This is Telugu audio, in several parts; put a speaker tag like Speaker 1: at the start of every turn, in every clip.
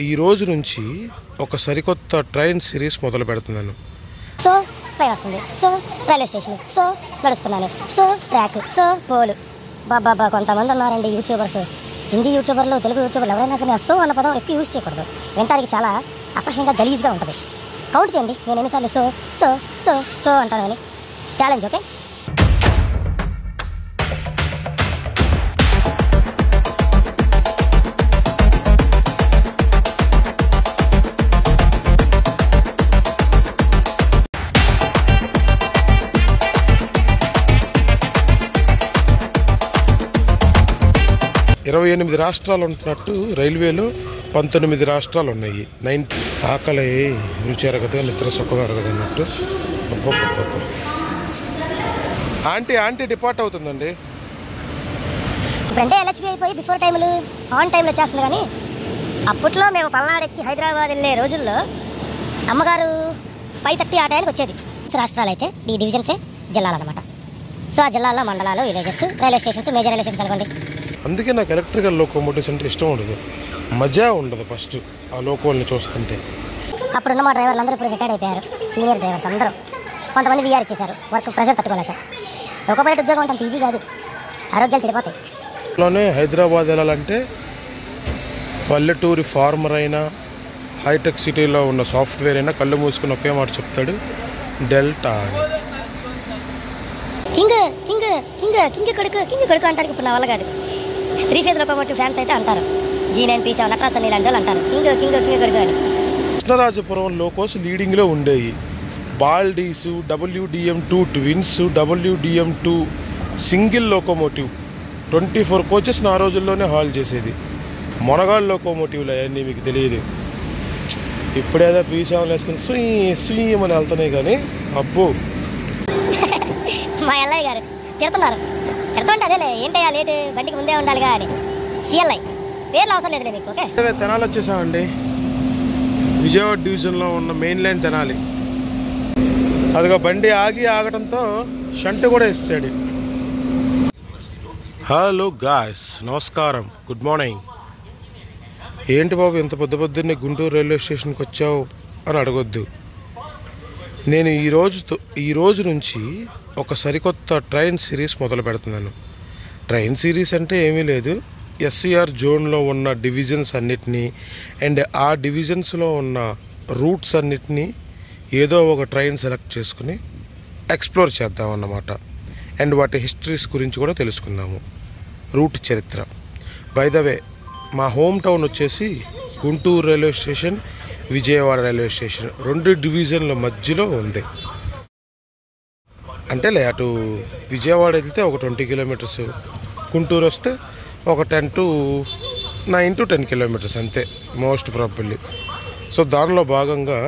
Speaker 1: ఈ రోజు నుంచి ఒక సరికొత్త ట్రైన్ సిరీస్ మొదలు పెడుతున్నాను.
Speaker 2: సో ట్రైన్ వస్తుంది, సో రైల్వే స్టేషన్, సో నడుస్తున్నాను, సో ట్రాక్, సో పోలు. బాబా కొంతమంది ఉన్నారండి యూట్యూబర్స్, హిందీ యూట్యూబర్లు, తెలుగు యూట్యూబర్లు ఎవరైనా కానీ సో అన్న పదం ఎక్కువ యూజ్ చేయకూడదు. వినటానికి చాలా అసహ్యంగా గలీజ్గా ఉంటుంది. కౌంట్ చేయండి నేను ఎన్నిసార్లు సో సో సో సో అంటాను అని. Challenge, okay?
Speaker 1: ఇరవై 28 రాష్ట్రాలు ఉంటున్నట్టు రైల్వేలో 19 రాష్ట్రాలు ఉన్నాయి. ఆకలి రుచారు కదా, నిద్ర సుఖం అరగదు అన్నట్టు. ఆంటీ డిపార్ట్ అవుతుందండి.
Speaker 2: ఇప్పుడంటే ఎల్హెచ్బి అయిపోయి బిఫోర్ టైములు ఆన్ టైంలో వచ్చేస్తుంది. కానీ అప్పట్లో మేము పల్నాడెక్కి హైదరాబాద్ వెళ్ళే రోజుల్లో అమ్మగారు 5:30 ఆ టైంకి వచ్చేది. రాష్ట్రాలు అయితే ఈ డివిజన్సే జిల్లాలు అనమాట. సో ఆ జిల్లాల్లో మండలాలు, villages, railway stations, major railway stations అనుకోండి.
Speaker 1: అందుకే నాకు ఎలక్ట్రికల్ లోకోమోటివ్స్ అంటే ఇష్టం ఉండదు, మజా ఉండదు ఫస్ట్ ఆ లోకోల్ని చూస్తుంటే.
Speaker 2: అప్పుడున్న మా డ్రైవర్లు అందరూ ఇప్పుడు రిటైర్డ్ అయిపోయారు. సీనియర్ డ్రైవర్స్ అందరూ, కొంతమంది వీఆర్ ఇచ్చేశారు వర్క్ ప్రెషర్ తట్టుకోలేక. ఒక బయట ఉద్యోగం అంత ఈజీ కాదు, ఆరోగ్యాలు చెడిపోతాయి.
Speaker 1: లోనే హైదరాబాద్ వెళ్ళాలంటే పల్లెటూరి ఫార్మర్ అయినా, హైటెక్ సిటీలో ఉన్న సాఫ్ట్వేర్ అయినా కళ్ళు మూసుకుని ఒకే మాట చెప్తాడు, డెల్టా అని.
Speaker 2: కింగ్ కింగ్ కింగ్ కింగ్ కొడుకు అంటారు. ఇప్పుడు నా వల్ల కాదు. 3 ఫేజ్ లోకోమోటివ్ ఫ్యాన్స్ అయితే అంటారు, G9, P7, నట్రాస్ అని ఇలాంటి వాళ్ళు అంటారు కింగ్ కింగ్ కింగ్ కొడుకు అని.
Speaker 1: కృష్ణరాజపురం లోకోస్ లీడింగ్లో ఉండేవి. బాల్డీస్, WDM2 twins, WDM2 single locomotive 24 coaches ఆ రోజుల్లోనే హాల్ చేసేది. మొనగాళ్ళ లోకోమోటివ్లు అవన్నీ మీకు తెలియదు. ఇప్పుడేదో P7 వేసుకుని సుయ్యమని వెళ్తున్నాయి. కానీ అబ్బో
Speaker 2: మా ఎల్లయ్య గారు తిడుతున్నారు. తిడుతుంటే అదేలే, ఏంటయ్యా లేటు, బండికి ముందే ఉండాలిగా అని. CLI పేర్లు అవసరం లేదులే మీకు, ఓకే?
Speaker 1: తెనాలి వచ్చేసామండి. విజయవాడ డివిజన్లో ఉన్న మెయిన్ లైన్ తెనాలి. అదిగో బండి ఆగటంతో షంట్ కూడా ఇస్తాడు. హలో గాయ్స్, నమస్కారం, గుడ్ మార్నింగ్. ఏంటి బాబు ఇంత పొద్దున్నే గుంటూరు రైల్వే స్టేషన్కి వచ్చావు అని అడగొద్దు. నేను ఈ రోజు నుంచి ఒక సరికొత్త ట్రైన్ సిరీస్ మొదలు పెడుతున్నాను. ట్రైన్ సిరీస్ అంటే ఏమీ లేదు, SCR జోన్లో ఉన్న డివిజన్స్ అన్నిటినీ అండ్ ఆ డివిజన్స్లో ఉన్న రూట్స్ అన్నిటినీ ఏదో ఒక ట్రైన్ సెలెక్ట్ చేసుకుని ఎక్స్ప్లోర్ చేద్దామన్నమాట. అండ్ వాటి హిస్టరీస్ గురించి కూడా తెలుసుకుందాము, రూట్ చరిత్ర. బై ద వే, మా హోమ్ టౌన్ వచ్చేసి Guntur railway station, Vijayawada railway station 2 డివిజన్ల మధ్యలో ఉంది. అంటే అటు విజయవాడ వెళ్తే ఒక 20 కిలోమీటర్స్, గుంటూరు వస్తే ఒక 9 to 10 కిలోమీటర్స్ అంతే మోస్ట్ ప్రాబబ్లీ. సో దానిలో భాగంగా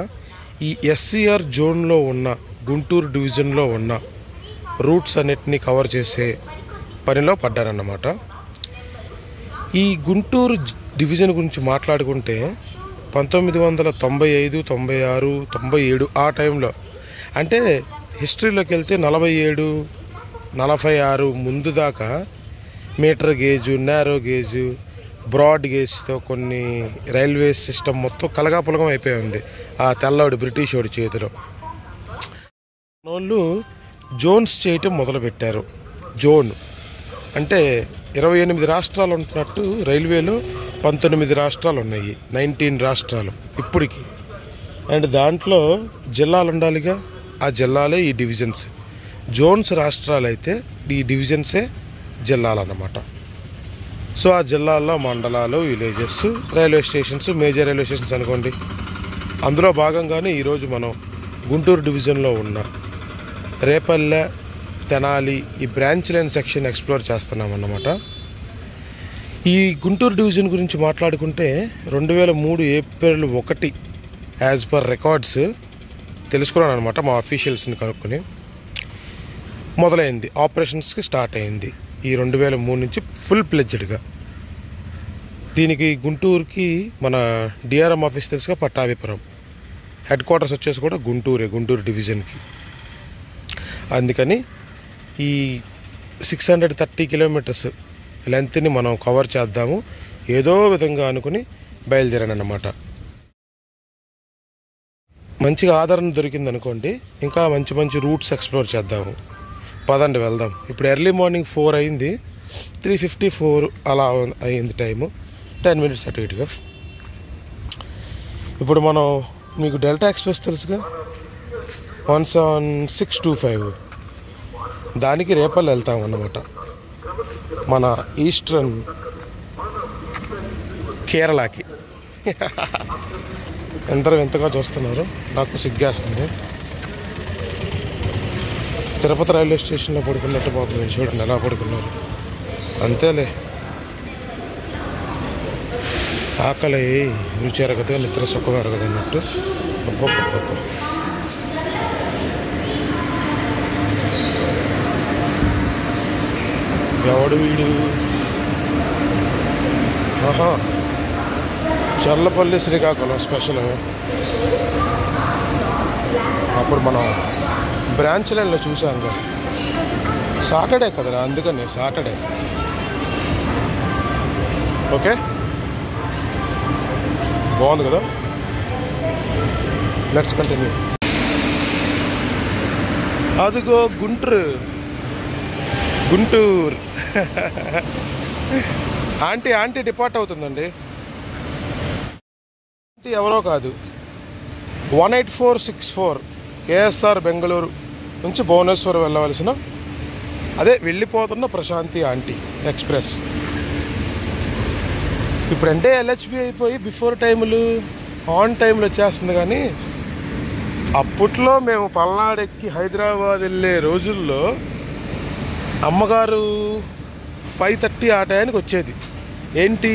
Speaker 1: ఈ SCR జోన్లో ఉన్న గుంటూరు డివిజన్లో ఉన్న రూట్స్ అన్నిటినీ కవర్ చేసే పనిలో పడ్డానన్నమాట. ఈ గుంటూరు డివిజన్ గురించి మాట్లాడుకుంటే 1995, 96, 97 ఆ టైంలో, అంటే హిస్టరీలోకి వెళ్తే 47, 46 ముందు దాకా metre gauge, narrow gauge, broad గేజ్తో కొన్ని రైల్వే సిస్టమ్ మొత్తం కలగాపులగం అయిపోయి ఉంది ఆ తెల్లవాడు బ్రిటిష్ వాడి చేతిలో. వాళ్ళు జోన్స్ చేయటం మొదలుపెట్టారు. జోన్ అంటే 28 రాష్ట్రాలు ఉంటున్నట్టు రైల్వేలో 19 రాష్ట్రాలు ఉన్నాయి, 19 రాష్ట్రాలు ఇప్పటికి. అండ్ దాంట్లో జిల్లాలు ఉండాలిగా, ఆ జిల్లాలే ఈ డివిజన్స్. జోన్స్ రాష్ట్రాలు అయితే ఈ డివిజన్సే జిల్లాలు అన్నమాట. సో ఆ జిల్లాల్లో మండలాలు, villages, railway stations, major railway stations అనుకోండి. అందులో భాగంగానే ఈరోజు మనం గుంటూరు డివిజన్లో ఉన్న రేపల్లె, తెనాలి ఈ బ్రాంచ్ లైన్ సెక్షన్ ఎక్స్ప్లోర్ చేస్తున్నాం అన్నమాట. ఈ గుంటూరు డివిజన్ గురించి మాట్లాడుకుంటే 2003 ఏప్రిల్ 1 యాజ్ పర్ రికార్డ్స్ తెలుసుకున్నాను అనమాట. మా అఫీషియల్స్ని కనుక్కొని మొదలైంది, ఆపరేషన్స్కి స్టార్ట్ అయింది ఈ 2003 నుంచి ఫుల్ ప్లెడ్జ్డ్గా. దీనికి గుంటూరుకి మన DRM ఆఫీస్ తెలుసుగా, పట్టాభిపురం. హెడ్ క్వార్టర్స్ వచ్చేసి కూడా గుంటూరు డివిజన్కి. అందుకని ఈ 630 కిలోమీటర్స్ లెంత్ని మనం కవర్ చేద్దాము ఏదో విధంగా అనుకుని బయలుదేరాను అన్నమాట. మంచిగా ఆదరణ దొరికింది అనుకోండి, ఇంకా మంచి మంచి రూట్స్ ఎక్స్ప్లోర్ చేద్దాము. పదండి వెళ్దాం. ఇప్పుడు ఎర్లీ మార్నింగ్ 4 అయింది, 3:54 అలా అయింది టైము, 10 minutes అటు ఇటుగా. ఇప్పుడు మనం మీకు డెల్టా ఎక్స్ప్రెస్ తెలుసుగా, 17625, దానికి రేపల్లి వెళ్తాం అన్నమాట. మన ఈస్టర్న్ కేరళకి. ఎంతగా చూస్తున్నారు, నాకు సిగ్గేస్తుంది. తిరుపతి రైల్వే స్టేషన్లో పడుకున్నట్టు పాపం మీరు చూడండి ఎలా పడుకున్నారు. అంతేలే, ఆకలి రుచి ఎరగదు, నిద్ర సుఖం ఎరగదు అన్నట్టు. అబ్బబ్బబ్బ, ఎవడు వీడు? ఆహా, చల్లపల్లి శ్రీకాకుళం స్పెషల్. అప్పుడు మనం బ్రాంచ్ లైన్లో చూసాం కదా, సాటర్డే కదరా, అందుకని సాటర్డే. ఓకే, బాగుంది కదా. Let's continue. అదిగో గుంటూరు ఆంటీ డిపార్ట్ అవుతుందండి. ఎవరో కాదు, 18464 కేఎస్ఆర్ బెంగళూరు నుంచి భువనేశ్వర్ వెళ్ళవలసిన, అదే వెళ్ళిపోతున్న ప్రశాంతి ఆంటీ ఎక్స్ప్రెస్. ఇప్పుడంటే ఎల్హెచ్బి అయిపోయి బిఫోర్ టైములు ఆన్ టైంలో వచ్చేస్తుంది. కానీ అప్పట్లో మేము పల్నాడెక్కి హైదరాబాద్ వెళ్ళే రోజుల్లో అమ్మగారు 5:30 ఆ టైంకి వచ్చేది. ఏంటి,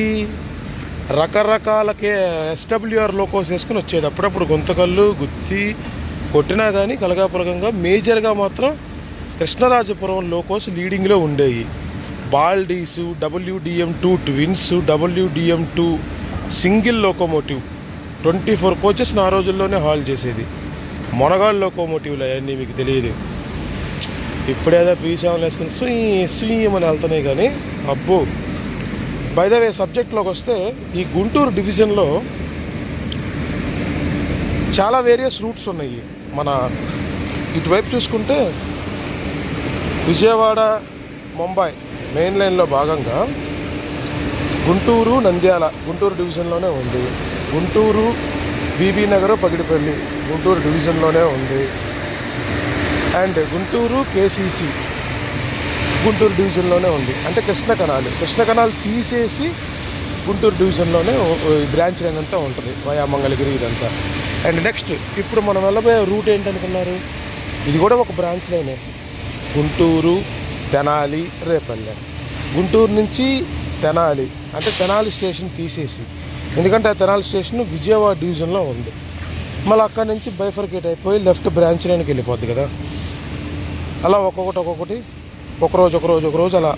Speaker 1: రకరకాలకే ఎస్డబ్ల్యూఆర్ లోకోస్ వేసుకుని వచ్చేది. అప్పుడప్పుడు గుంతకల్లు గుత్తి కొట్టినా కానీ కలగాపులగంగా మేజర్గా మాత్రం కృష్ణరాజపురం లోకోస్ లీడింగ్లో ఉండేవి. బాల్డీసు, WDM2 twins, WDM2 single locomotive, 24 coaches ఆ రోజుల్లోనే హాల్ చేసేది. మొనగాళ్ళ లోకోమోటివ్లు అవన్నీ మీకు తెలియదు. ఇప్పుడేదో పీసాలు వేసుకుని సుయ్యమని వెళ్తున్నాయి కానీ అబ్బో. బై ద వే, సబ్జెక్ట్లోకి వస్తే ఈ గుంటూరు డివిజన్లో చాలా వేరియస్ రూట్స్ ఉన్నాయి. మన ఇటువైపు చూసుకుంటే విజయవాడ, ముంబై మెయిన్ లైన్లో భాగంగా గుంటూరు, నంద్యాల గుంటూరు డివిజన్లోనే ఉంది. గుంటూరు, బీబీ నగర్, పగిడిపల్లి గుంటూరు డివిజన్లోనే ఉంది. అండ్ గుంటూరు కేసీసీ గుంటూరు డివిజన్లోనే ఉంది. అంటే కృష్ణ కెనాల్ తీసేసి గుంటూరు డివిజన్లోనే బ్రాంచ్ లైన్ అంతా ఉంటుంది, వయా మంగళగిరి ఇదంతా. అండ్ నెక్స్ట్ ఇప్పుడు మనం వెళ్ళబోయే రూట్ ఏంటనుకున్నారు, ఇది కూడా ఒక బ్రాంచ్ లైనే. గుంటూరు, తెనాలి, రేపల్లె. గుంటూరు నుంచి తెనాలి, అంటే తెనాలి స్టేషన్ తీసేసి, ఎందుకంటే ఆ తెనాలి స్టేషన్ విజయవాడ డివిజన్లో ఉంది. మళ్ళీ అక్కడి నుంచి బైఫర్కేట్ అయిపోయి లెఫ్ట్ బ్రాంచ్ లైన్కి వెళ్ళిపోద్ది కదా. అలా ఒక్కొక్కటి ఒకరోజు అలా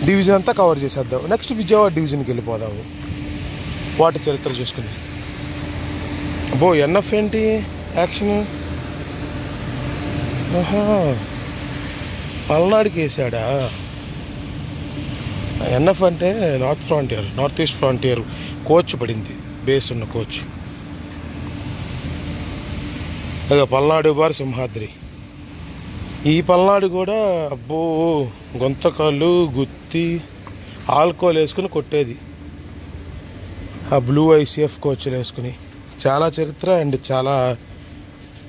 Speaker 1: డివిజన్ అంతా కవర్ చేసేద్దాం. నెక్స్ట్ విజయవాడ డివిజన్కి వెళ్ళిపోదాము, వాటి చరిత్ర చూసుకుని. అబ్బో, ఎన్ఎఫ్ ఏంటి యాక్షన్? ఆహా, పల్నాడుకి వేసాడా? ఎన్ఎఫ్ అంటే నార్త్ ఈస్ట్ ఫ్రాంటియర్ కోచ్ పడింది, బేస్ ఉన్న కోచ్. అదే పల్నాడు బార్ సింహాద్రి. ఈ పల్నాడు కూడా అబ్బో గొంతకాళ్ళు గుత్తి ఆల్కోల్ వేసుకుని కొట్టేది, ఆ బ్లూ ఐసీఎఫ్ కోచ్లు వేసుకుని. చాలా చరిత్ర అండ్ చాలా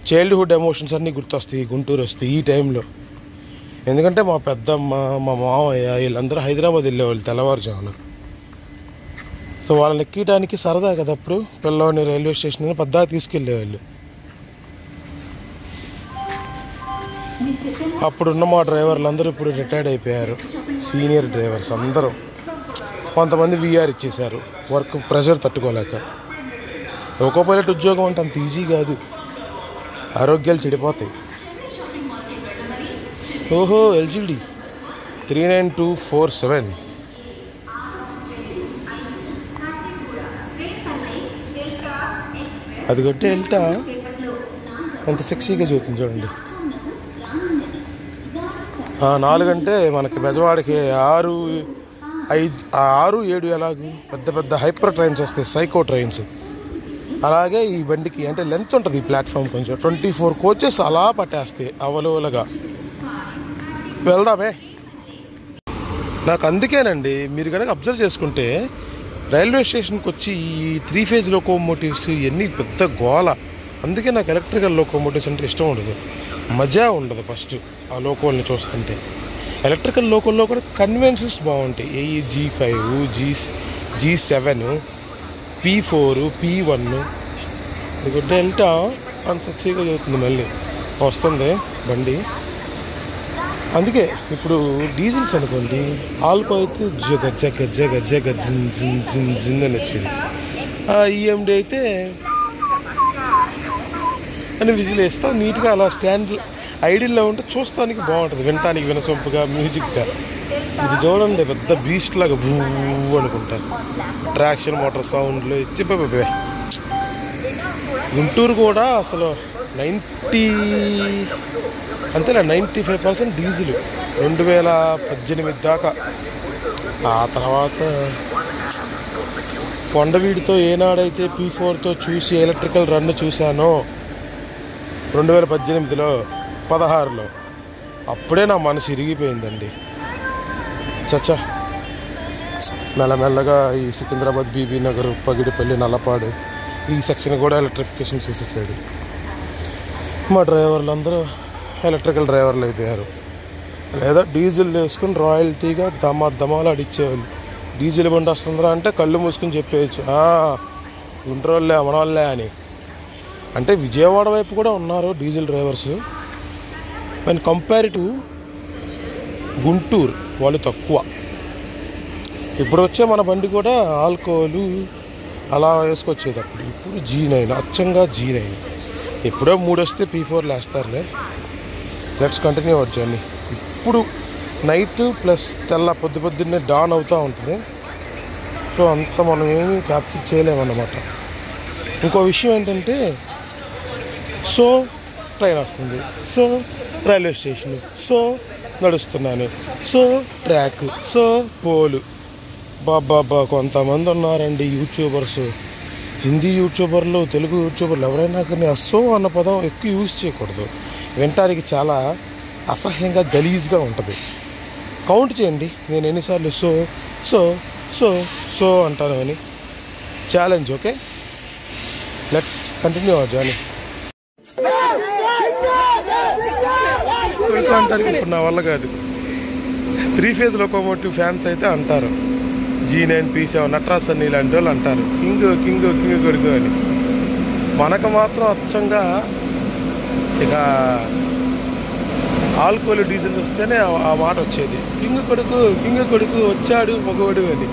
Speaker 1: చైల్డ్హుడ్ ఎమోషన్స్ అన్నీ గుర్తొస్తాయి గుంటూరు వస్తాయి ఈ టైంలో. ఎందుకంటే మా పెద్దమ్మ, మా మామయ్య వీళ్ళందరూ హైదరాబాద్ వెళ్ళేవాళ్ళు తెల్లవారుజామున. సో వాళ్ళని ఎక్కడానికి సరదా కదా అప్పుడు, పిల్లవాడిని రైల్వే స్టేషన్ పద్దాక తీసుకెళ్ళేవాళ్ళు. అప్పుడున్న మా డ్రైవర్లు అందరూ ఇప్పుడు రిటైర్డ్ అయిపోయారు, సీనియర్ డ్రైవర్స్ అందరూ. కొంతమంది వీఆర్ ఇచ్చేశారు వర్క్ ప్రెషర్ తట్టుకోలేక. లోకో పైలట్ ఉద్యోగం అంటే అంత ఈజీ కాదు, ఆరోగ్యాలు చెడిపోతాయి. ఓహో, ఎల్జీడీ 39247. అది కొట్టి వెళ్తా ఎంత సెక్సీగా చూస్తుంది చూడండి. 4 అంటే మనకి బెజవాడకి 6 6, 7 ఎలాగూ పెద్ద పెద్ద హైపర్ ట్రైన్స్ వస్తాయి, సైకో ట్రైన్స్. అలాగే ఈ బండికి అంటే లెంత్ ఉంటుంది ఈ ప్లాట్ఫామ్ కొంచెం, 24 కోచెస్ అలా పట్టేస్తాయి అవలోలగా. వెళ్దామే. నాకు అందుకేనండి, మీరు కనుక అబ్జర్వ్ చేసుకుంటే రైల్వే స్టేషన్కి వచ్చి ఈ 3 ఫేజ్ లోకోమోటివ్స్ ఇవన్నీ పెద్ద గోల. అందుకే నాకు ఎలక్ట్రికల్ లోకోమోటివ్స్ అంటే ఇష్టం ఉండదు, మజా ఉండదు ఫస్ట్ ఆ లోకోల్ని చూస్తుంటే. ఎలక్ట్రికల్ లోకల్లో కూడా కన్వెన్షన్స్ బాగుంటాయి. G5, G7, P4, P1. ఇది డెల్టా అని సక్సీగా చదువుతుంది, మళ్ళీ వస్తుంది బండి. అందుకే ఇప్పుడు డీజిల్స్ అనుకోండి, ఆల్కో అయితే జగ జగ జగ జగ జిన్ జిన్ జిన్ జిన్ అని వచ్చేది. EMD అయితే అని విజిల్ వేస్తా నీట్గా అలా స్టాండ్ ఐడిల్లో ఉంటే చూస్తానికి బాగుంటుంది, వినటానికి వినసొంపుగా మ్యూజిక్గా. ఇది చూడండి పెద్ద బీస్ట్ లాగా భూ అనుకుంటారు, ట్రాక్షన్ మోటార్ సౌండ్లు ఇచ్చి. గుంటూరు కూడా అసలు 95% డీజిల్ 2018 దాకా. ఆ తర్వాత కొండవీడితో ఏనాడైతే P4తో చూసి ఎలక్ట్రికల్ రన్ చూశానో 2018లో 16లో, అప్పుడే నా మనసు ఇరిగిపోయిందండి. చచ్చా, మెల్లమెల్లగా ఈ సికింద్రాబాద్, బీబీ నగర్, పగిడిపల్లి, నల్లపాడు ఈ సెక్షన్ కూడా ఎలక్ట్రిఫికేషన్ చేసేసాడు. మా డ్రైవర్లు అందరూ ఎలక్ట్రికల్ డ్రైవర్లు అయిపోయారు. లేదా డీజిల్ వేసుకుని రాయల్టీగా దమాలు అడిచేవాళ్ళు. డీజిల్ బండి వస్తుందిరా అంటే కళ్ళు మూసుకుని చెప్పేయచ్చు, గుంటూరులే మనవాళ్ళే అని. అంటే విజయవాడ వైపు కూడా ఉన్నారు diesel drivers. And compare to Guntur వాళ్ళు తక్కువ. ఇప్పుడు వచ్చే మన బండి కూడా ఆల్కోలు అలా వేసుకొచ్చేది అప్పుడు. ఇప్పుడు G9, అచ్చంగా G9. ఎప్పుడో 3 వస్తే P4 వేస్తారులే. Let's continue our journey. ఇప్పుడు నైట్ ప్లస్ తెల్ల పొద్దున్నే డాన్ అవుతూ ఉంటుంది. సో అంత మనం ఏమీ క్యాప్చర్ చేయలేమన్నమాట. ఇంకో విషయం ఏంటంటే, సో ట్రైన్ వస్తుంది, సో రైల్వే స్టేషన్, సో నడుస్తున్నాను, సో ట్రాక్, సో పోలు. బాబా కొంతమంది ఉన్నారండి యూట్యూబర్స్, హిందీ యూట్యూబర్లు, తెలుగు యూట్యూబర్లు ఎవరైనా కానీ సో అన్న పదం ఎక్కువ యూజ్ చేయకూడదు. వినటానికి చాలా అసహ్యంగా గలీజ్గా ఉంటుంది. కౌంట్ చేయండి నేను ఎన్నిసార్లు సో సో సో సో అంటాను అని. Challenge. Okay, let's continue our journey. అంటారు ఇప్పుడు నా వల్ల కాదు. 3 ఫేజ్ లోకోమోటివ్ ఫ్యాన్స్ అయితే అంటారు, G9, P7, నట్రాస్ అని ఇలాంటి వాళ్ళు అంటారు కింగ్ కింగ్ కింగ్ కొడుకు అని. మనకు మాత్రం అచ్చంగా ఇక ఆల్కోలు డీజిల్ వస్తేనే ఆ మాట వచ్చేది, కింగ్ కొడుకు వచ్చాడు మగవాడు అని.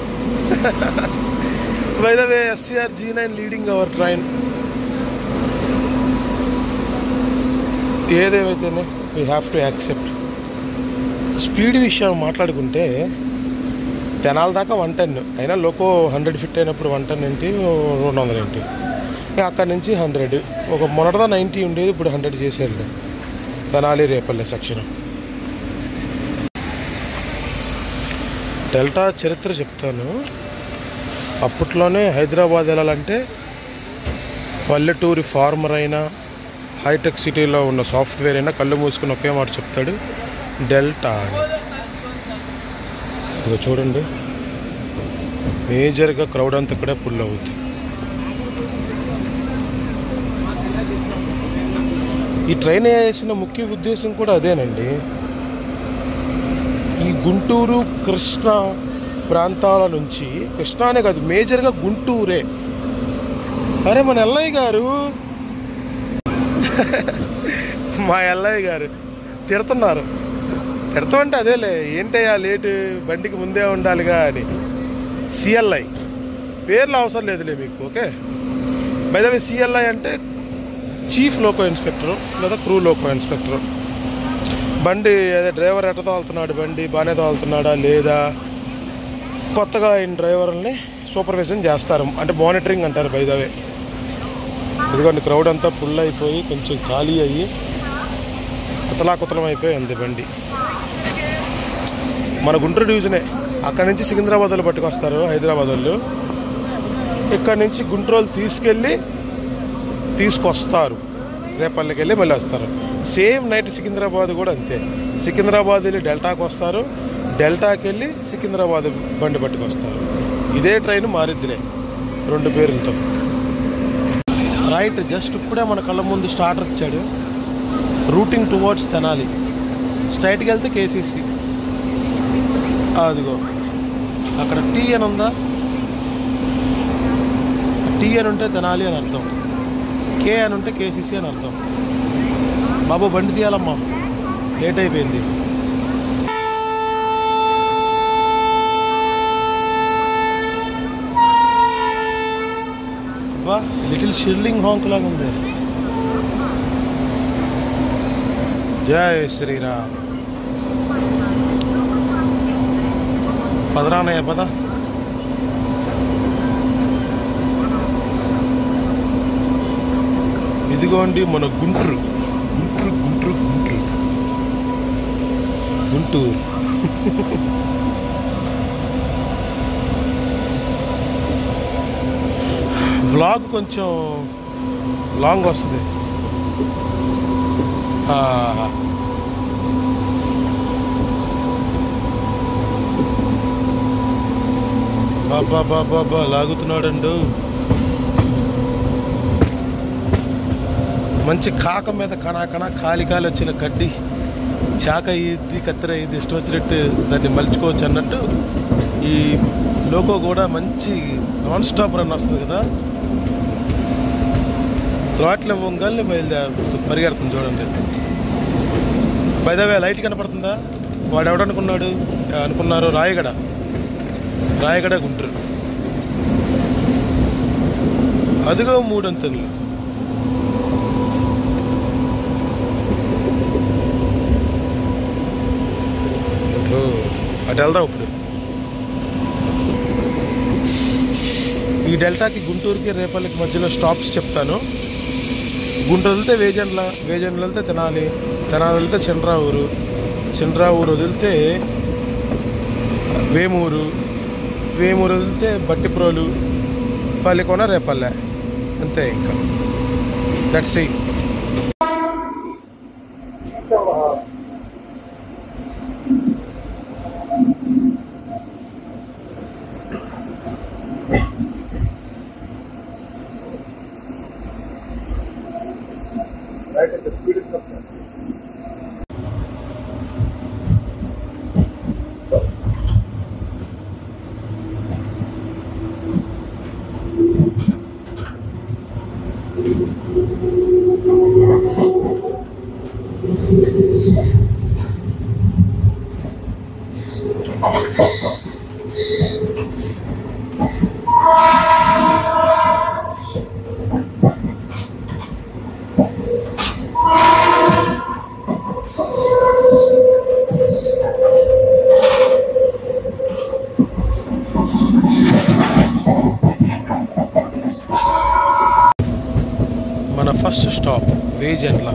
Speaker 1: By the way SCR G9 leading our train. ఏదేమైతేనే we have to accept. Speed విషయం మాట్లాడుకుంటే తెనాల దాకా 110, అయినా లోకో 100 ఫిట్ అయినప్పుడు 110 ఏంటి, 200 ఏంటి. అక్కడి నుంచి 100, ఒక మొన్నటిదా 90 ఉండేది, ఇప్పుడు 100 చేసేది తెనాలి రేపల్లె సెక్షన్. డెల్టా చరిత్ర చెప్తాను. అప్పట్లోనే హైదరాబాద్ వెళ్ళాలంటే పల్లెటూరి ఫార్మర్ అయినా హైటెక్ సిటీలో ఉన్న సాఫ్ట్వేర్ అయినా కళ్ళు మూసుకుని ఒకే మాట చెప్తాడు, డెల్టా అని. ఇక చూడండి, మేజర్గా క్రౌడ్ అంతా ఇక్కడే పుల్ అవుతుంది. ఈ ట్రైన్ వేసిన ముఖ్య ఉద్దేశం కూడా అదేనండి. ఈ గుంటూరు కృష్ణా ప్రాంతాల నుంచి, కృష్ణానే కాదు మేజర్గా గుంటూరే. అరే మన ఎల్లయ్య గారు, మా ఎల్లయ్య గారు తిడుతున్నారు. తిడతామంటే అదేలే, ఏంటయ్యా లేటు, బండికి ముందే ఉండాలిగా అని. CLI పేర్లు అవసరం లేదులే మీకు. Okay, by the way CLI అంటే చీఫ్ లోకో ఇన్స్పెక్టరు లేదా క్రూ లోకో ఇన్స్పెక్టరు. బండి అదే డ్రైవర్ ఎట్ట తోలుతున్నాడు, బండి బాగానే తోలుతున్నాడా లేదా, కొత్తగా అయిన డ్రైవర్ని సూపర్విజన్ చేస్తారు, అంటే మానిటరింగ్ అంటారు బై ద వే. ఎందుకంటే క్రౌడ్ అంతా ఫుల్ అయిపోయి కొంచెం ఖాళీ అయ్యి కుతలం అయిపోయి అంది బండి. మన గుంటూరు డివిజనే అక్కడి నుంచి సికింద్రాబాద్ వాళ్ళు పట్టుకొస్తారు, హైదరాబాద్ వాళ్ళు. ఇక్కడ నుంచి గుంటూరు తీసుకొస్తారు, రేపల్లికి వెళ్ళి మళ్ళీ వస్తారు. సేమ్ నైట్ సికింద్రాబాద్ కూడా అంతే. సికింద్రాబాద్ వెళ్ళి డెల్టాకి వస్తారు, డెల్టాకి వెళ్ళి సికింద్రాబాద్ బండి పట్టుకొస్తారు. ఇదే ట్రైన్ మారిద్దిలే 2 పేర్లతో. రైట్, జస్ట్ ఇప్పుడే మన కళ్ళ ముందు స్టార్టర్ ఇచ్చాడు. Routing towards Tenali. స్ట్రైట్కి వెళ్తే కేసీసీ. అదిగో అక్కడ టీ అని ఉందా, టీ అని ఉంటే తెనాలి అని అర్థం, కే అని ఉంటే కేసీసీ అని అర్థం. బాబు బండి తీయాలమ్మా, లేట్ అయిపోయింది. అబ్బా లిటిల్ షిర్లింగ్ హాంక్ లాగా ఉంది. జై శ్రీరామ్. పదరానయ్య పద. ఇదిగోండి మన గుంటూరు. వ్లాగ్ కొంచెం లాంగ్ వస్తుంది. బాబా లాగుతున్నాడండు. మంచి కాక మీద కణాకణ కాలి వచ్చిన గడ్డి చాక అయ్యిద్ది, కత్తెర అయ్యిద్ది, ఇష్టం వచ్చినట్టు దాన్ని మలుచుకోవచ్చు అన్నట్టు ఈ లోకో కూడా మంచి నాన్ స్టాప్ రన్ వస్తుంది కదా. త్రాట్లు ఇవ్వగానే పరిగెడుతుంది చూడండి. బైదవే లైట్ కనపడుతుందా? వాడు ఎవడనుకున్నారు రాయగడ గుంటూరు. అదిగో 3 అంతెన్లు. అటు వెళ్దాం ఇప్పుడు. ఈ డెల్టాకి గుంటూరుకి రేపల్లికి మధ్యలో స్టాప్స్ చెప్తాను. గుంటూరు వెళ్తే వేజండ్ల వెళ్తే తెనాలి వెళ్తే చండ్రావూరు వదిలితే వేమూరు వదిలితే బట్టిప్రోలు, పల్లికొన, రేపల్లె, అంతే. ఇంకా లెట్స్ సీ. మన first stop Vejendla.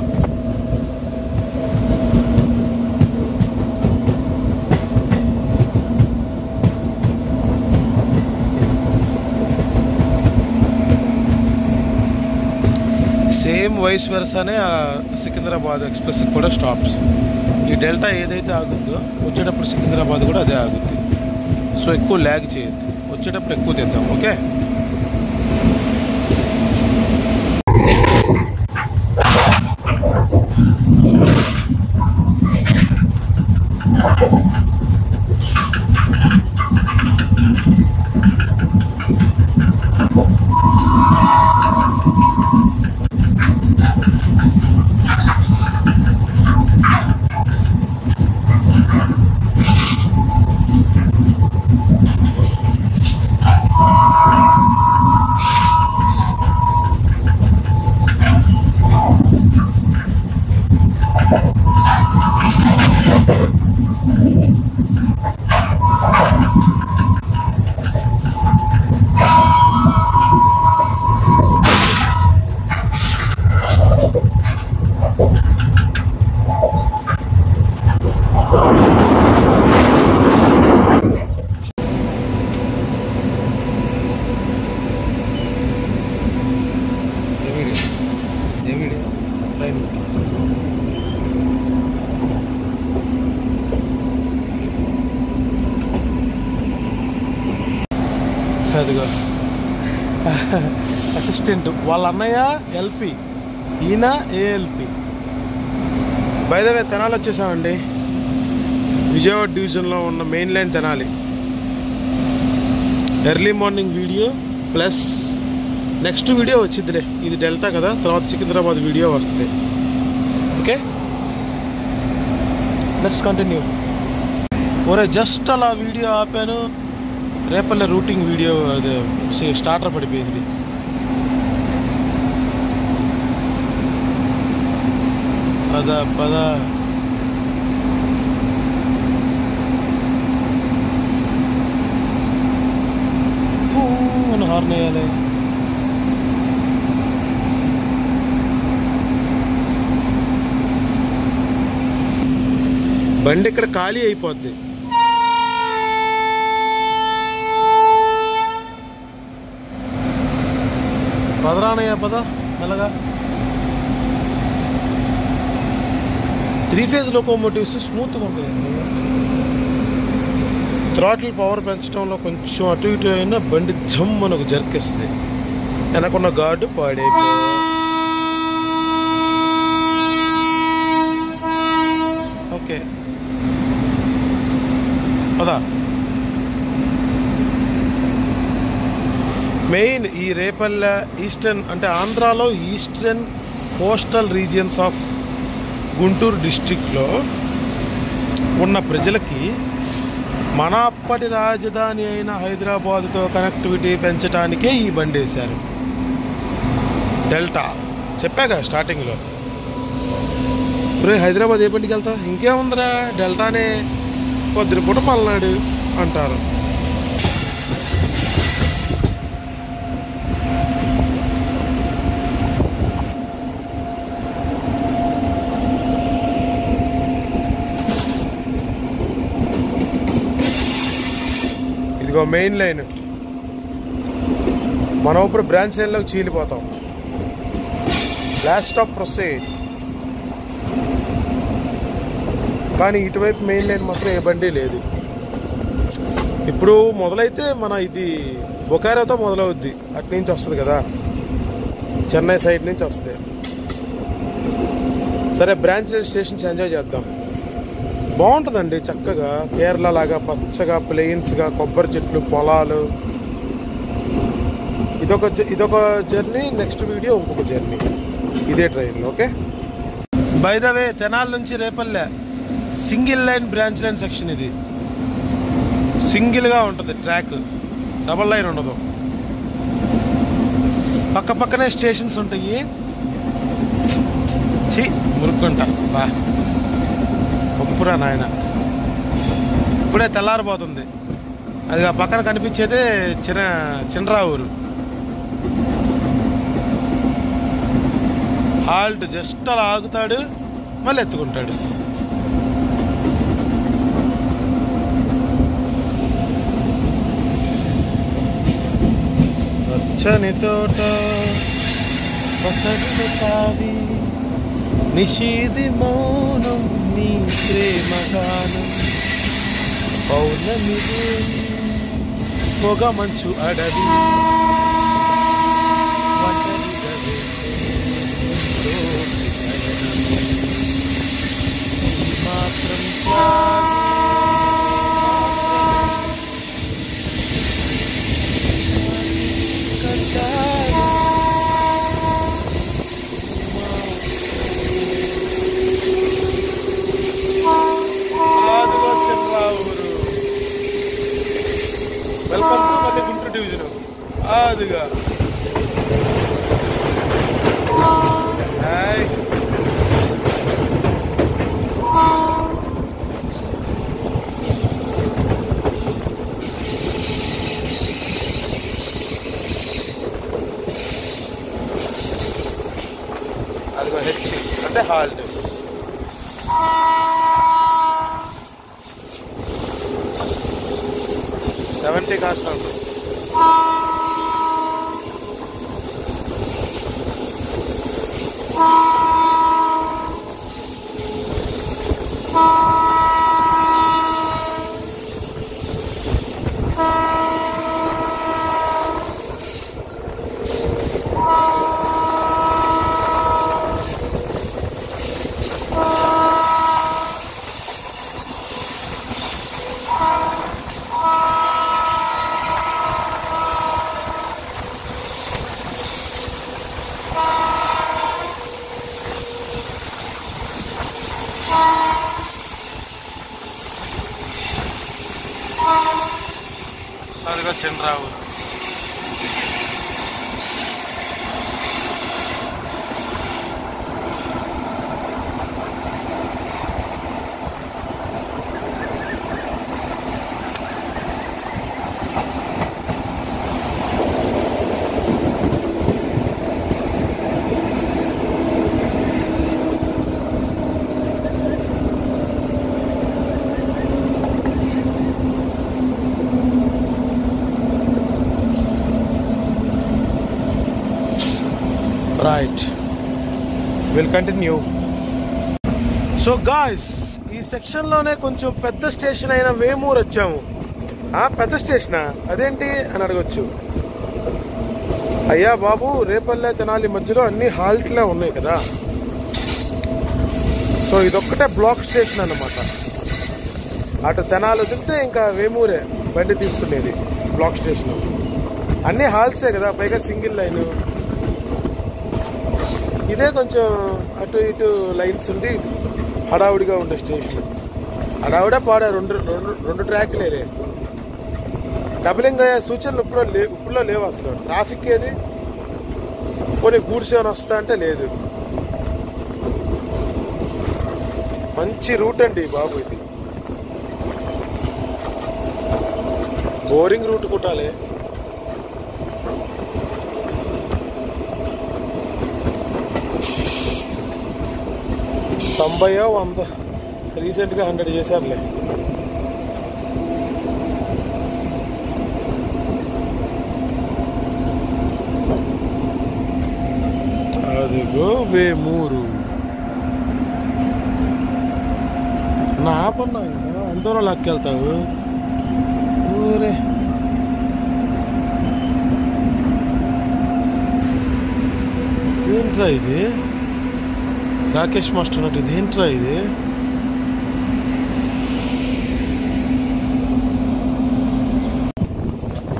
Speaker 1: Same vice వెరసానే సికింద్రాబాద్ ఎక్స్ప్రెస్ కూడా స్టాప్స్. ఈ డెల్టా ఏదైతే ఆగుద్దో వచ్చేటప్పుడు సికింద్రాబాద్ కూడా అదే ఆగుద్ది. సో ఎక్కువ ల్యాగ్ చేయొద్దు, వచ్చేటప్పుడు ఎక్కువ తెద్దాం. ఓకే. అదిగో అసిస్టెంట్ వాళ్ళ అన్నయ్య ఎల్పి, ఈయన ALP. By the way Tenali వచ్చేసామండి. విజయవాడ డివిజన్లో ఉన్న main line Tenali. Early morning video plus next video వచ్చిద్దిలే. ఇది డెల్టా కదా, తర్వాత సికింద్రాబాద్ వీడియో వస్తుంది. Okay, let's continue. ఒరే జస్ట్ అలా వీడియో ఆపాను, రేపల్లె రూటింగ్ వీడియో అదే స్టార్టర్ పడిపోయింది. పద అని హార్న్ వేయాలి. బండి ఇక్కడ ఖాళీ అయిపోద్ది. పదరానయ్యా పద మెల్లగా. 3 ఫేజ్ లోకోమోటివ్స్ స్మూత్గా ఉంటాయి. థ్రాటిల్ పవర్ పెంచడంలో కొంచెం అటు ఇటు అయినా బండి జమ్ మనకు జర్కేస్తుంది. వెనకున్న గార్డు పాడైపో. ఓకే పదా. మెయిన్ ఈ రేపల్లె ఈస్టర్న్ అంటే ఆంధ్రాలో eastern coastal regions of Guntur డిస్ట్రిక్ట్లో ఉన్న ప్రజలకి మన అప్పటి రాజధాని అయిన హైదరాబాద్తో కనెక్టివిటీ పెంచడానికే ఈ బండి వేశారు. డెల్టా చెప్పాగా స్టార్టింగ్లో. ఇప్పుడు హైదరాబాద్ ఏ బండికి వెళ్తా, ఇంకేముందిరా డెల్టానే, పొద్దునపూట పల్నాడు అంటారు. ఇదిగో మెయిన్ లైన్. మనం ఇప్పుడు బ్రాంచ్ లైన్లోకి చీలిపోతాం. Last stop proceed. కానీ ఇటువైపు మెయిన్ లైన్ మాత్రం ఏ బండి లేదు. ఇప్పుడు మొదలైతే మన ఇది బొకారోతో మొదలవుద్ది. అటు నుంచి వస్తుంది కదా, చెన్నై సైడ్ నుంచి వస్తుంది. సరే బ్రాంచ్ లైన్ స్టేషన్స్ ఎంజాయ్ చేద్దాం. బాగుంటుందండి చక్కగా, కేరళ లాగా పచ్చగా ప్లెయిన్స్గా, కొబ్బరి చెట్లు, పొలాలు. ఇదొక జర్నీ. నెక్స్ట్ వీడియో ఇంకొక జర్నీ ఇదే ట్రైన్లో. Okay, by the way Tenali నుంచి Repalle single line branch line section. ఇది సింగిల్గా ఉంటుంది ట్రాక్, డబల్ లైన్ ఉండదు. పక్క పక్కనే స్టేషన్స్ ఉంటాయి. మురుక్కుంట బా ఒప్పురా నాయన. ఇప్పుడే తెల్లారిపోతుంది. అది పక్కన కనిపించేదే చిన్నరావూరు. హాల్ట్ జస్ట్ అలా ఆగుతాడు, మళ్ళీ ఎత్తుకుంటాడు. పచ్చని తోట పసరు తావి నిషీది మౌనం నీ ప్రేమగానం పౌర్ణమి పొగ మంచు అడవి మాత్రం వెల్కమ్ టు మళ్ళీ గుంటూరు డివిజన్. అదిగా అదిగో హెచ్ అంటే హాల్ట్. $70 కాస్ట్ ఉంటుంది. అదిగో చంద్రావు. Right, will continue. So guys, ఈ సెక్షన్లోనే కొంచెం పెద్ద స్టేషన్ అయిన వేమూరు వచ్చాము. పెద్ద స్టేషనా అదేంటి అని అడగచ్చు. అయ్యా బాబు, రేపల్లె తెనాలి మధ్యలో అన్ని హాల్ట్లే ఉన్నాయి కదా. సో ఇదొక్కటే బ్లాక్ స్టేషన్ అన్నమాట. అటు తెనాలి వదిలితే ఇంకా వేమూరే బండి తీసుకునేది. బ్లాక్ స్టేషన్ అన్ని హాల్సే కదా, పైగా సింగిల్ లైన్. ఇదే కొంచెం అటు ఇటు లైన్స్ ఉండి హడావుడిగా ఉండే స్టేషన్. హడావుడే పాడా రెండు ట్రాక్లే. డబలింగ్ అయ్యే సూచనలు ఇప్పుడులో లేవు అసలు. ట్రాఫిక్ ఏది, కొన్ని గూడ్స్ ఏమైనా వస్తా అంటే లేదు. మంచి రూట్ అండి బాబు ఇది. బోరింగ్ రూట్ కుట్టాలి. తొంభయో 100, రీసెంట్గా 100 చేశారులే. అదిగో వేమూరు. నా ఆపన్నా ఎంతలో లాక్కెళ్తావు ఊరే. ఏంట్రా ఇది, రాకేష్ మాస్టర్ అన్నట్టు. ఇది ఏంట్రా ఇది?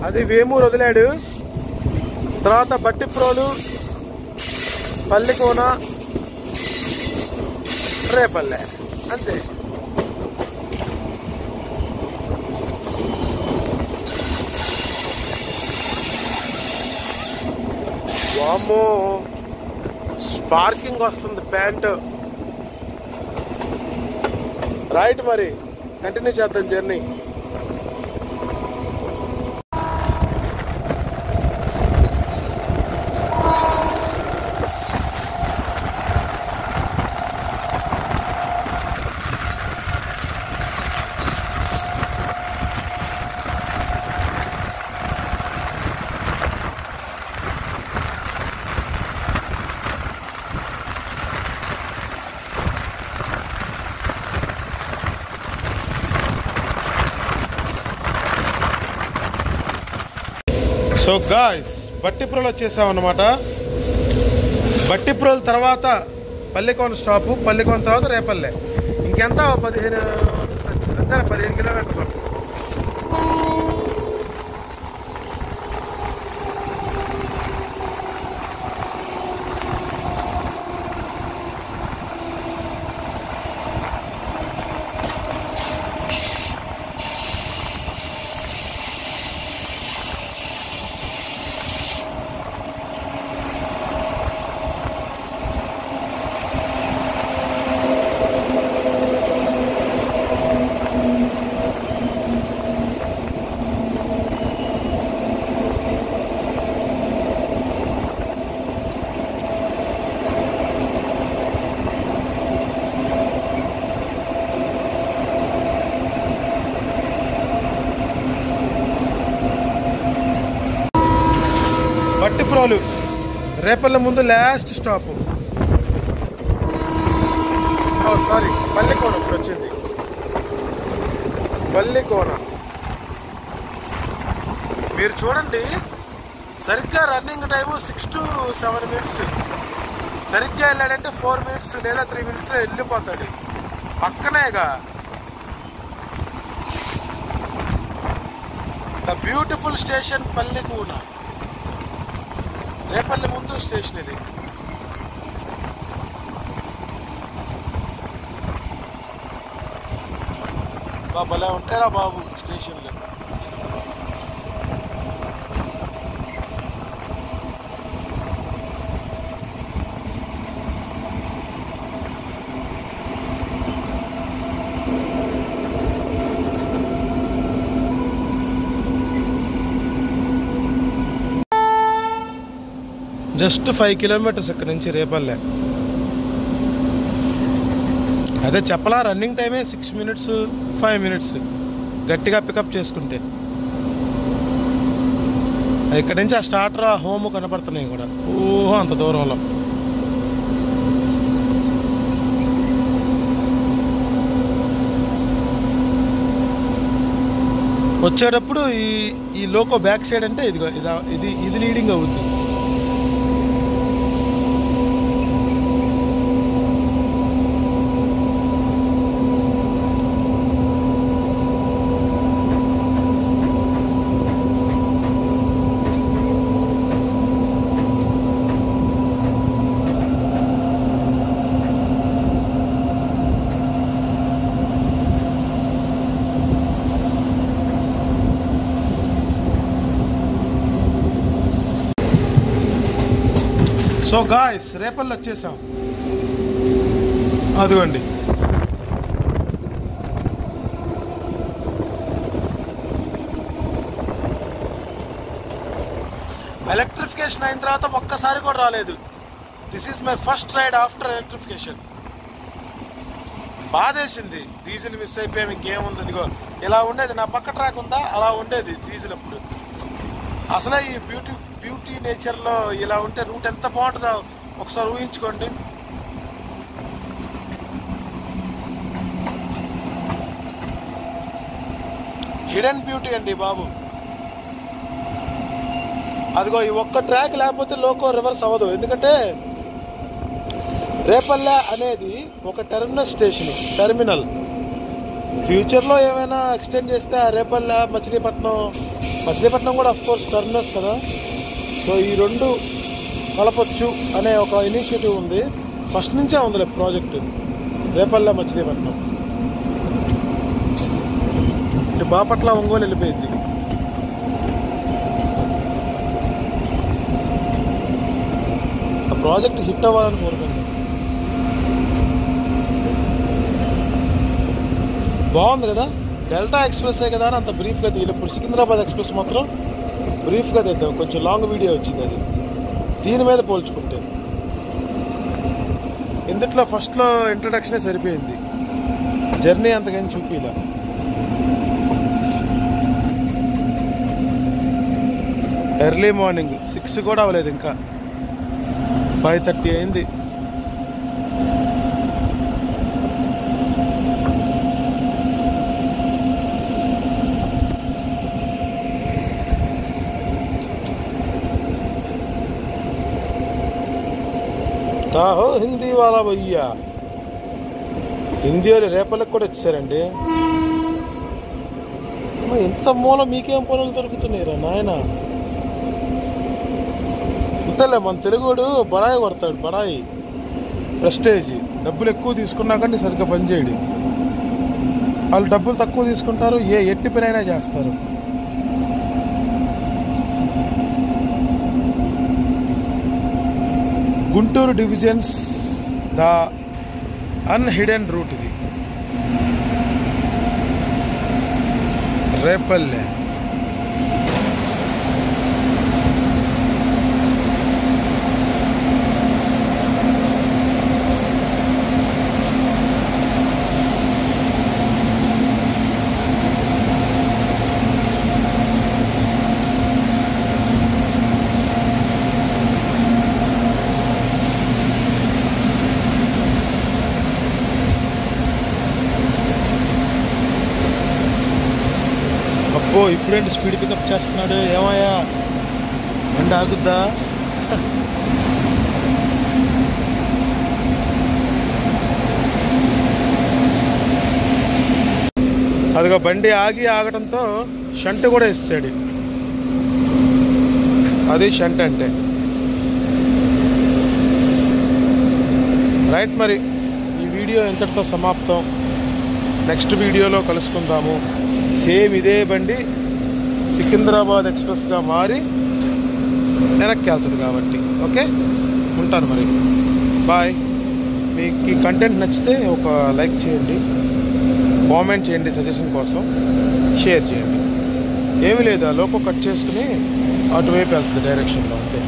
Speaker 1: అది వేమూరు వదిలాడు. తర్వాత బట్టిప్రోలు, పల్లికోన, రేపల్లె, అంతే. వామ్మో, స్పార్కింగ్ వస్తుంది ప్యాంట్. రైట్, మరి కంటిన్యూ చేద్దాం జర్నీ. సో గాయ్స్, బట్టిప్రోలు వచ్చేసామన్నమాట. బట్టిప్రోలు తర్వాత పల్లికోన స్టాపు, పల్లికోన తర్వాత రేపల్లె. ఇంకెంత 15 కిలోమీటర్లు. బట్టిప్రోలు, రేపల్లె ముందు లాస్ట్ స్టాప్. సారీ, పల్లికోన ఇప్పుడు వచ్చింది. పల్లికోన మీరు చూడండి, సరిగ్గా రన్నింగ్ టైము 6 to 7 minutes. సరిగ్గా వెళ్ళాడంటే 4 minutes లేదా 3 minutes వెళ్ళిపోతాడు. పక్కనేగా the beautiful station Pallikona. Repalle ముందు స్టేషన్ ఇది. భలే ఉంటారా బాబు స్టేషన్లో. జస్ట్ 5 కిలోమీటర్స్ ఇక్కడ నుంచి రేపల్లె. అదే చెప్పలా, రన్నింగ్ టైమే 6 మినిట్స్ 5 మినిట్స్ గట్టిగా పికప్ చేసుకుంటే. ఇక్కడ నుంచి ఆ స్టార్టర్ ఆ హోమ్ కనపడుతున్నాయి కూడా ఓహో అంత దూరంలో. వచ్చేటప్పుడు ఈ లోకో బ్యాక్ సైడ్ అంటే ఇది లీడింగ్ అవుద్ది. సో గాయ్స్ రేపల్లి వచ్చేసాం. అదిగోండి ఎలక్ట్రిఫికేషన్ అయిన తర్వాత ఒక్కసారి కూడా రాలేదు. This is my first ride after electrification. బాధేసింది, డీజిల్ మిస్ అయిపోయాం. ఇంకేముంది, ఇదిగో ఇలా ఉండేది. నా పక్క ట్రాక్ ఉందా, అలా ఉండేది డీజిల్ అప్పుడు. అసలే ఈ బ్యూటీ నేచర్లో ఇలా ఉంటే రూట్ ఎంత బాగుంటుందో ఒకసారి ఊహించుకోండి. హిడెన్ బ్యూటీ అండి బాబు. అదిగో ఈ ఒక్క ట్రాక్ లేకపోతే లోకో రివర్స్ అవ్వదు. ఎందుకంటే రేపల్లె అనేది ఒక టెర్మినల్. ఫ్యూచర్లో ఏమైనా ఎక్స్టెండ్ చేస్తే ఆ రేపల్లె మచిలీపట్నం కూడా అఫ్కోర్స్ టర్మినస్ కదా. సో ఈ రెండు కలపొచ్చు అనే ఒక ఇనిషియేటివ్ ఉంది. ఫస్ట్ నుంచే ఉందిలే ప్రాజెక్టు రేపల్లె మచిలీపట్నం. ఇటు బాపట్ల ఒంగోలు వెళ్ళిపోయింది. ఆ ప్రాజెక్ట్ హిట్ అవ్వాలని కోరుకుంది. బాగుంది కదా. డెల్టా ఎక్స్ప్రెస్ కదా అని అంత బ్రీఫ్గా దిగిన. ఇప్పుడు సికింద్రాబాద్ ఎక్స్ప్రెస్ మాత్రం బ్రీఫ్గా తెద్దాం. కొంచెం లాంగ్ వీడియో వచ్చింది అది దీని మీద పోల్చుకుంటే. ఇందుట్లో ఫస్ట్లో ఇంట్రడక్షనే సరిపోయింది, జర్నీ అంతకని చూపిలా. ఎర్లీ మార్నింగ్ 6 కూడా అవ్వలేదు, ఇంకా 5:30 అయింది. కాహో హిందీ వాళ్ళ భయ్యా, హిందీ వాళ్ళు రేపల్లెకి కూడా వచ్చారండి. ఇంత మూల మీకేం పొలాలు దొరుకుతున్నాయిరా నాయన. అంతేలే, మన తెలుగుడు బడాయి కొడతాడు. బడాయి ప్రెస్టేజ్. డబ్బులు ఎక్కువ తీసుకున్నా కానీ సరిగ్గా పనిచేయడు. వాళ్ళు డబ్బులు తక్కువ తీసుకుంటారు, ఎట్టి పనైనా చేస్తారు. గుంటూరు డివిజన్స్ ద అన్హిడెన్ రూట్ ఇది రేపల్లె. ఇప్పుడేంటి స్పీడ్ పికప్ చేస్తున్నాడు, ఏమయ్యా బండి ఆగుద్దా? అదిగో బండి ఆగటంతో షంట్ కూడా ఇస్తాడు. అది షంట్ అంటే. రైట్, మరి ఈ వీడియో ఇంతటితో సమాప్తం. నెక్స్ట్ వీడియోలో కలుసుకుందాము. సేమ్ ఇదే బండి సికింద్రాబాద్ ఎక్స్ప్రెస్గా మారి వెనక్కి వెళ్తుంది కాబట్టి. ఓకే, ఉంటాను మరి. బాయ్. మీకు ఈ కంటెంట్ నచ్చితే ఒక లైక్ చేయండి, కామెంట్ చేయండి, సజెషన్ కోసం షేర్ చేయండి. ఏమీ లేదు, ఆ లోకో కట్ చేసుకుని అటువైపు వెళ్తుంది డైరెక్షన్లో, అంతే.